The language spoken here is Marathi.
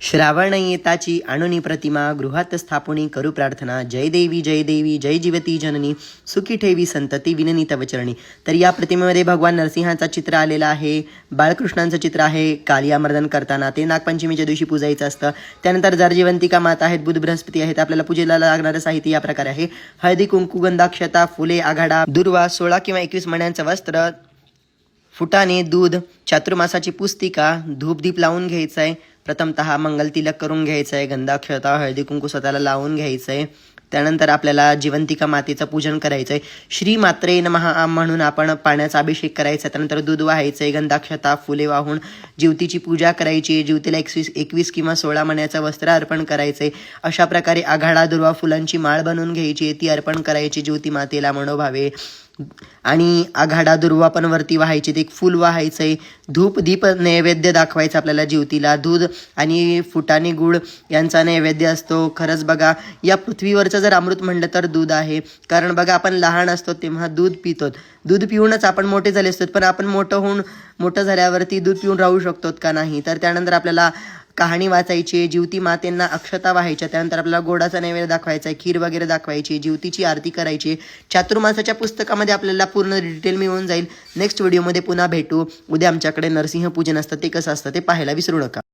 श्रावण येताची आणुनी प्रतिमा गृहात स्थापुनी करू प्रार्थना जय देवी जय जीवती जननी सुखी ठेवी संतती विननी तव चरणी। तर या प्रतिमेमध्ये भगवान नरसिंहाचा चित्र आलेला आहे, बाळकृष्णांचं चित्र आहे कालियामर्दन करताना, ते नागपंचमीच्या दिवशी पूजायचं असतं। त्यानंतर जरजीवंतिका माता आहेत, बुध बृहस्पती आहेत। आपल्याला पूजेला लागणारं साहित्य या प्रकारे आहे: हळदी कुंकू गंधाक्षता फुले आघाडा दुर्वा 16 किंवा 21 मण्यांचं वस्त्र, फुटाणे दूध, चातुर्मासाची पुस्तिका, धूपदीप लावून घ्यायचं आहे। प्रथमतः मंगल तिलक करून घ्यायचं आहे, गंधाक्षता हळदी कुंकू स्वतःला लावून घ्यायचं आहे। त्यानंतर आपल्याला जिवंतिका मातेचं पूजन करायचं आहे। श्री मात्रे नमः म्हणून आपण पाण्याचा अभिषेक करायचा। त्यानंतर दूध वाहायचं आहे, गंधाक्षता फुले वाहून ज्योतीची पूजा करायची। ज्योतीला 21 किंवा 16 मण्याचं वस्त्र अर्पण करायचं आहे। अशा प्रकारे आघाडा दुर्वा फुलांची माळ बनवून घ्यायची, ती अर्पण करायची ज्योती मातेला मनोभावे। आणि आघाडा दुर्वा पण वरती वाहायचे, ते एक फूल वाहायचंय। धूप दीप नैवेद्य दाखवायचा आपल्याला ज्योतीला। दूध आणि फुटाणे गुळ यांचा नैवेद्य असतो। खरंच बघा, या पृथ्वीवरचं जर अमृत म्हणलं तर दूध आहे। कारण बघा, आपण लहान असतो तेव्हा दूध पितो, दूध पिऊनच आपण मोठे झाले असतो, पण आपण मोठं झाल्यावरती दूध पिऊन राहू शकतो का नाही? तर त्यानंतर आपल्याला कहाणी वाचायची, ज्योती मातेंना अक्षता वाहायच्या। त्यानंतर आपल्याला गोडाचा नैवेद्य दाखवायचा आहे, खीर वगैरे दाखवायची, ज्योतीची आरती करायची। चातुर्मासाच्या पुस्तकामध्ये आपल्याला पूर्ण डिटेल मिळून जाईल। नेक्स्ट व्हिडिओमध्ये पुन्हा भेटू। उद्या आमच्याकडे नरसिंह पूजन असतं, ते कसं असतं ते पाहायला विसरू नका।